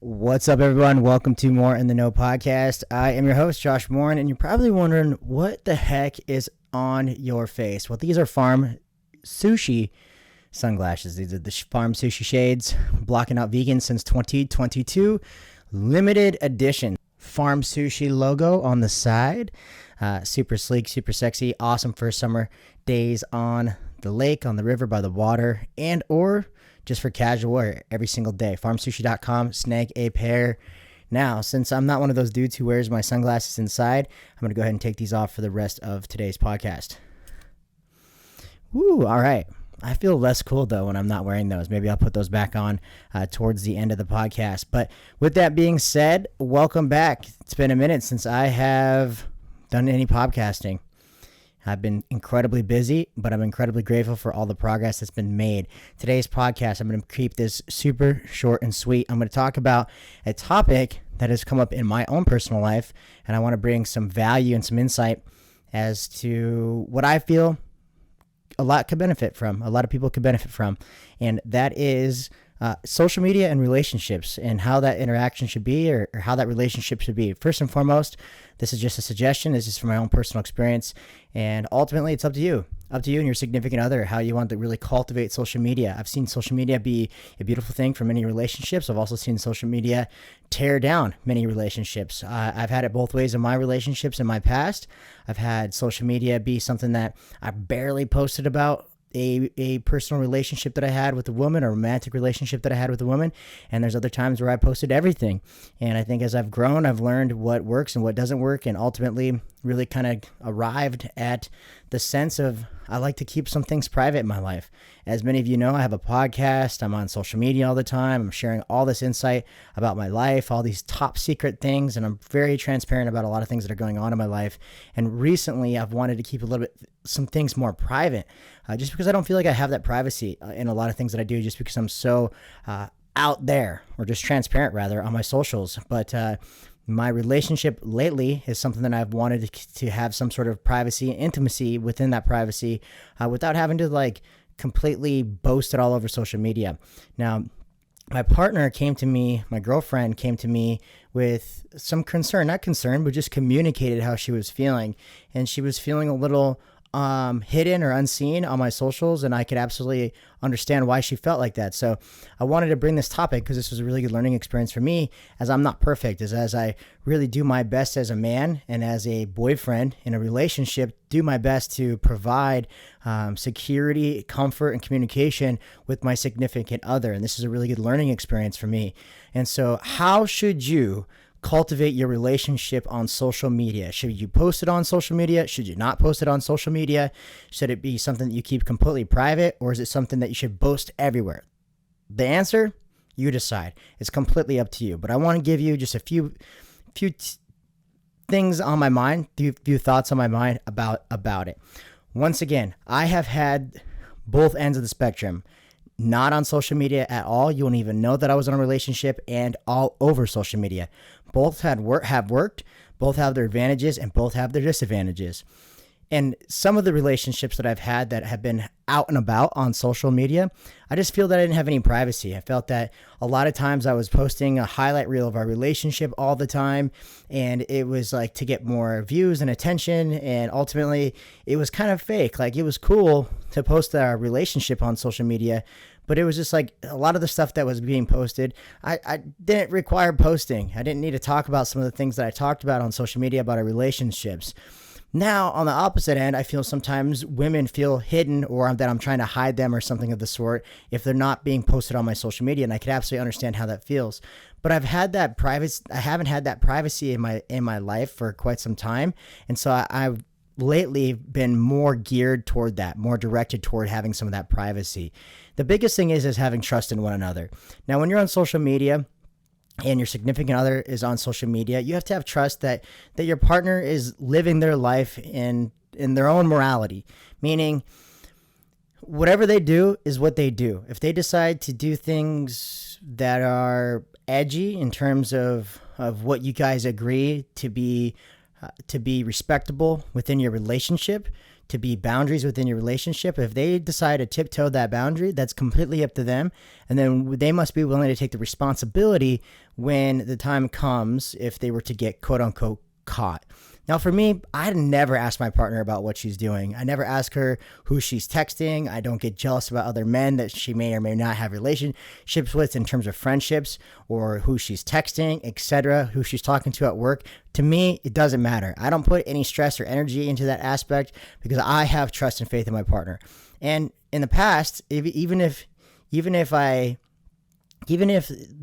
What's up, everyone? Welcome to More in the Know podcast. I am your host, Josh Moore, and you're probably wondering what the heck is on your face. Well, these are Farm Sushi sunglasses. These are the Farm Sushi shades, blocking out vegans since 2022. Limited edition. Farm Sushi logo on the side. Super sleek, super sexy, awesome for summer days on the lake, on the river, by the water, and or just for casual wear every single day. Farmsushi.com, snag a pair. Now, since I'm not one of those dudes who wears my sunglasses inside, I'm going to go ahead and take these off for the rest of today's podcast. Woo, all right. I feel less cool, though, when I'm not wearing those. Maybe I'll put those back on towards the end of the podcast. But with that being said, welcome back. It's been a minute since I have done any podcasting. I've been incredibly busy, but I'm incredibly grateful for all the progress that's been made. Today's podcast, I'm going to keep this super short and sweet. I'm going to talk about a topic that has come up in my own personal life, and I want to bring some value and some insight as to what I feel a lot could benefit from, a lot of people could benefit from, and that is social media and relationships and how that interaction should be or how that relationship should be. First and foremost, this is just a suggestion. This is from my own personal experience, and ultimately it's up to you and your significant other, how you want to really cultivate social media. I've seen social media be a beautiful thing for many relationships. I've also seen social media tear down many relationships. I've had it both ways in my relationships in my past. I've had social media be something that I barely posted about, a personal relationship that I had with a woman, a romantic relationship that I had with a woman, and there's other times where I posted everything. And I think as I've grown, I've learned what works and what doesn't work, and ultimately really kind of arrived at the sense of I like to keep some things private in my life. As many of you know, I have a podcast. I'm on social media all the time. I'm sharing all this insight about my life, all these top secret things, and I'm very transparent about a lot of things that are going on in my life. And recently, I've wanted to keep some things more private, just because I don't feel like I have that privacy in a lot of things that I do, just because I'm so out there, or just transparent rather, on my socials. But my relationship lately is something that I've wanted to have some sort of privacy and intimacy within that privacy, without having to completely boast it all over social media. Now, my partner came to me, my girlfriend came to me with some concern, not concern, but just communicated how she was feeling. And she was feeling a little hidden or unseen on my socials, and I could absolutely understand why she felt like that. So I wanted to bring this topic because this was a really good learning experience for me, as I'm not perfect, as I really do my best as a man and as a boyfriend in a relationship, do my best to provide security, comfort, and communication with my significant other. And this is a really good learning experience for me. And so how should you cultivate your relationship on social media? Should you post it on social media? Should you not post it on social media? Should it be something that you keep completely private, or is it something that you should boast everywhere? The answer, you decide. It's completely up to you. But I want to give you just a few things on my mind, few thoughts on my mind about it. Once again, I have had both ends of the spectrum. Not on social media at all. You won't even know that I was in a relationship, and all over social media. Both have worked, both have their advantages, and both have their disadvantages. And some of the relationships that I've had that have been out and about on social media, I just feel that I didn't have any privacy. I felt that a lot of times I was posting a highlight reel of our relationship all the time, and it was like to get more views and attention, and ultimately it was kind of fake. Like, it was cool to post our relationship on social media, but it was just like a lot of the stuff that was being posted, I didn't require posting. I didn't need to talk about some of the things that I talked about on social media about our relationships. Now, on the opposite end, I feel sometimes women feel hidden, or that I'm trying to hide them or something of the sort if they're not being posted on my social media, and I can absolutely understand how that feels. But I haven't had that privacy in my life for quite some time, and so I've lately been more geared toward that, more directed toward having some of that privacy. The biggest thing is having trust in one another. Now, when you're on social media, and your significant other is on social media, you have to have trust that your partner is living their life in their own morality, meaning whatever they do is what they do. If they decide to do things that are edgy in terms of what you guys agree to be to be respectable within your relationship, to be boundaries within your relationship. If they decide to tiptoe that boundary, that's completely up to them. And then they must be willing to take the responsibility when the time comes, if they were to get quote unquote caught. Now, for me, I never ask my partner about what she's doing. I never ask her who she's texting. I don't get jealous about other men that she may or may not have relationships with in terms of friendships, or who she's texting, etc., who she's talking to at work. To me, it doesn't matter. I don't put any stress or energy into that aspect because I have trust and faith in my partner. And in the past, even if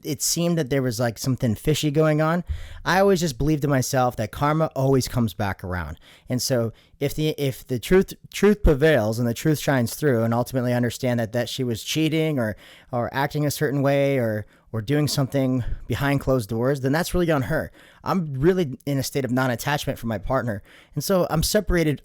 it seemed that there was like something fishy going on, I always just believed in myself that karma always comes back around. And so if the truth prevails and the truth shines through, and ultimately understand that she was cheating or acting a certain way or doing something behind closed doors, then that's really on her. I'm really in a state of non-attachment from my partner. And so I'm separated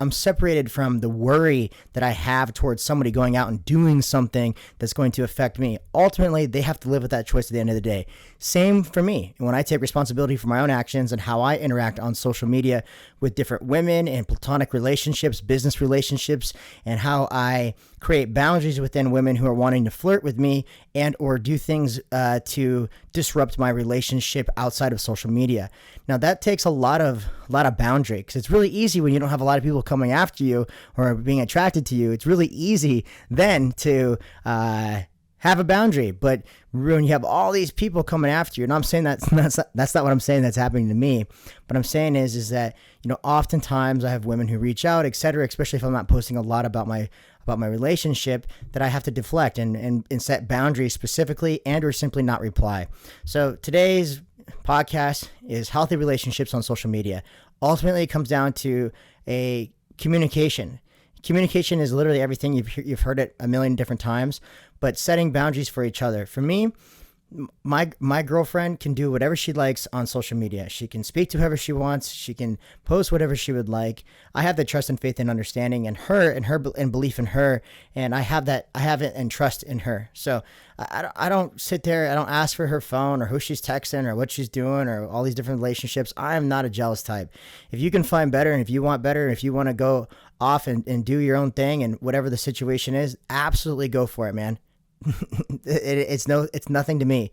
from the worry that I have towards somebody going out and doing something that's going to affect me. Ultimately, they have to live with that choice at the end of the day. Same for me. When I take responsibility for my own actions and how I interact on social media with different women and platonic relationships, business relationships, and how I create boundaries within women who are wanting to flirt with me and or do things to disrupt my relationship outside of social media. Now that takes a lot of boundary, because it's really easy when you don't have a lot of people coming after you or being attracted to you. It's really easy then to have a boundary. But when you have all these people coming after you, and I'm saying that's not what I'm saying that's happening to me. What I'm saying is that, oftentimes I have women who reach out, etc., especially if I'm not posting a lot about my relationship, that I have to deflect and set boundaries specifically and or simply not reply. So today's podcast is healthy relationships on social media. Ultimately, it comes down to a communication. Communication is literally everything. You've heard it a million different times, but setting boundaries for each other. For me, my girlfriend can do whatever she likes on social media. She can speak to whoever she wants. She can post whatever she would like. I have the trust and faith and understanding in her and belief in her, and I have it and trust in her. So I don't sit there. I don't ask for her phone or who she's texting or what she's doing or all these different relationships. I am not a jealous type. If you can find better, and if you want better, if you want to go off and do your own thing and whatever the situation is, absolutely go for it, man. It's nothing to me.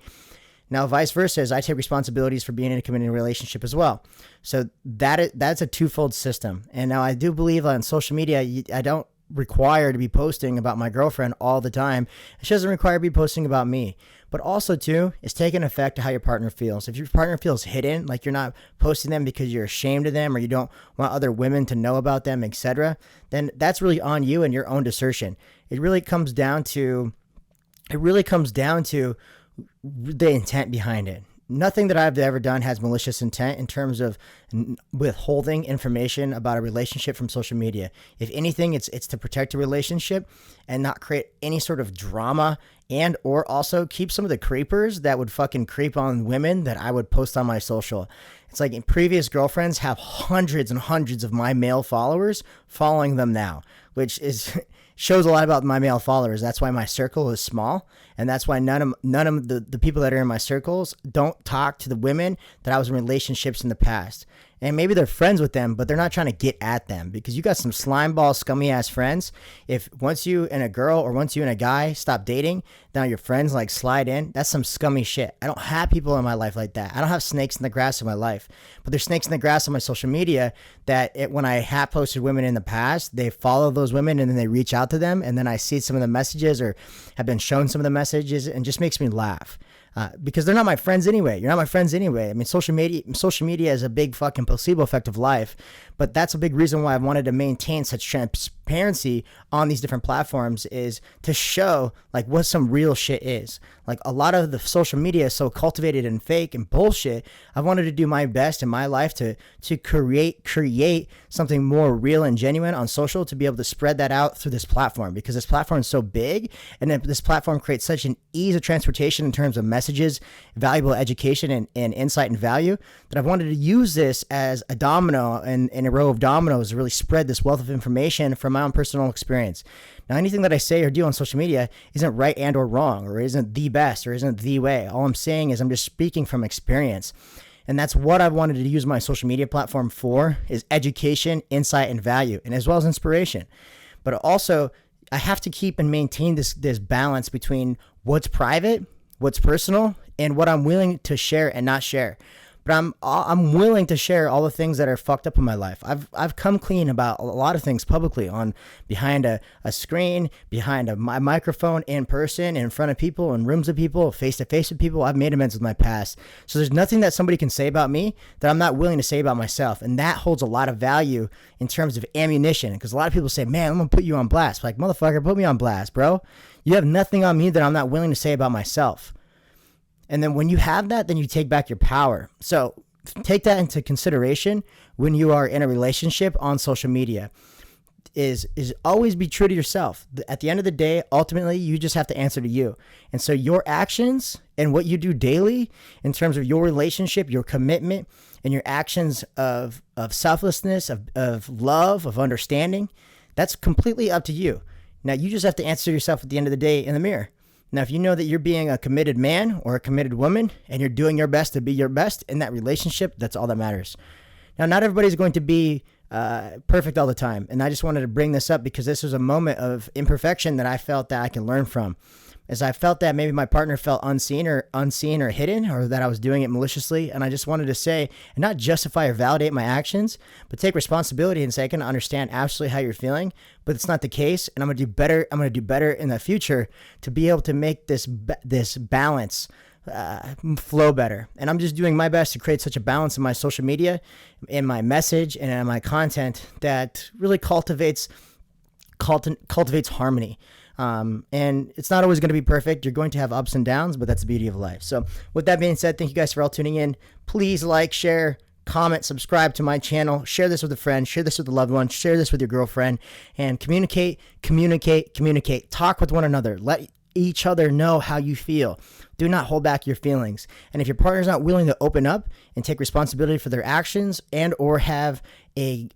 Now, vice versa, is I take responsibilities for being in a committed relationship as well. So that's a twofold system. And now I do believe on social media, I don't require to be posting about my girlfriend all the time. She doesn't require to be posting about me. But also, too, it's taking effect to how your partner feels. If your partner feels hidden, like you're not posting them because you're ashamed of them or you don't want other women to know about them, etc., then that's really on you and your own desertion. It really comes down to the intent behind it. Nothing that I've ever done has malicious intent in terms of withholding information about a relationship from social media. If anything, it's to protect a relationship and not create any sort of drama, and or also keep some of the creepers that would fucking creep on women that I would post on my social. It's like previous girlfriends have hundreds and hundreds of my male followers following them now, which shows a lot about my male followers. That's why my circle is small, and that's why none of the people that are in my circles don't talk to the women that I was in relationships in the past. And maybe they're friends with them, but they're not trying to get at them, because you got some slimeball, scummy ass friends. If once you and a girl or once you and a guy stop dating, now your friends like slide in, that's some scummy shit. I don't have people in my life like that. I don't have snakes in the grass in my life, but there's snakes in the grass on my social media that when I have posted women in the past, they follow those women and then they reach out to them. And then I see some of the messages or have been shown some of the messages, and just makes me laugh. Because they're not my friends anyway. You're not my friends anyway. I mean, social media is a big fucking placebo effect of life, but that's a big reason why I wanted to maintain such transparency on these different platforms, is to show like what some real shit is. Like, a lot of the social media is so cultivated and fake and bullshit. I wanted to do my best in my life to create something more real and genuine on social, to be able to spread that out through this platform, because this platform is so big, and this platform creates such an ease of transportation in terms of messages, valuable education, and insight and value, that I've wanted to use this as a domino and a row of dominoes to really spread this wealth of information from my own personal experience. Now, anything that I say or do on social media isn't right and or wrong, or isn't the best, or isn't the way. All I'm saying is I'm just speaking from experience. And that's what I wanted to use my social media platform for, is education, insight, and value, and as well as inspiration. But also, I have to keep and maintain this balance between what's private, what's personal, and what I'm willing to share and not share. But I'm willing to share all the things that are fucked up in my life. I've come clean about a lot of things publicly, on behind a screen, behind a microphone, in person, in front of people, in rooms of people, face to face with people. I've made amends with my past. So there's nothing that somebody can say about me that I'm not willing to say about myself, and that holds a lot of value in terms of ammunition. Because a lot of people say, "Man, I'm gonna put you on blast." Like, motherfucker, put me on blast, bro. You have nothing on me that I'm not willing to say about myself. And then when you have that, then you take back your power. So take that into consideration when you are in a relationship on social media. Is always be true to yourself. At the end of the day, ultimately, you just have to answer to you. And so your actions and what you do daily in terms of your relationship, your commitment, and your actions of selflessness, of love, of understanding, that's completely up to you. Now, you just have to answer yourself at the end of the day in the mirror. Now, if you know that you're being a committed man or a committed woman and you're doing your best to be your best in that relationship, that's all that matters. Now, not everybody's going to be perfect all the time. And I just wanted to bring this up because this was a moment of imperfection that I felt that I can learn from. As I felt that maybe my partner felt unseen or hidden, or that I was doing it maliciously. And I just wanted to say, and not justify or validate my actions, but take responsibility and say, I can understand absolutely how you're feeling, but it's not the case. And I'm going to do better. I'm going to do better in the future to be able to make this balance flow better. And I'm just doing my best to create such a balance in my social media, in my message, and in my content that really cultivates harmony. And it's not always going to be perfect. You're going to have ups and downs, but that's the beauty of life. So with that being said, thank you guys for all tuning in. Please like, share, comment, subscribe to my channel, share this with a friend, share this with a loved one, share this with your girlfriend, and communicate. Talk with one another. Let each other know how you feel. Do not hold back your feelings. And if your partner's not willing to open up and take responsibility for their actions and or have a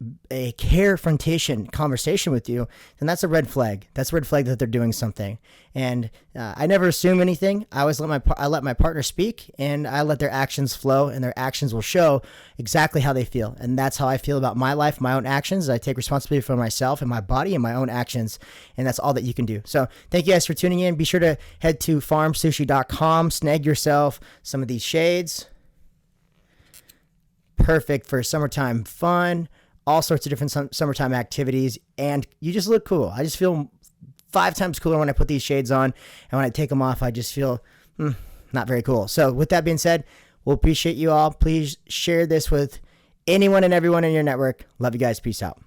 confrontation conversation with you, then that's a red flag. That's a red flag that they're doing something. And I never assume anything. I always let my partner speak, and I let their actions flow, and their actions will show exactly how they feel. And that's how I feel about my life, my own actions. I take responsibility for myself and my body and my own actions, and that's all that you can do. So thank you guys for tuning in. Be sure to head to farmsushi.com, snag yourself some of these shades. Perfect for summertime fun, all sorts of different summertime activities, and you just look cool. I just feel 5 times cooler when I put these shades on, and when I take them off, I just feel not very cool. So with that being said, we'll appreciate you all. Please share this with anyone and everyone in your network. Love you guys. Peace out.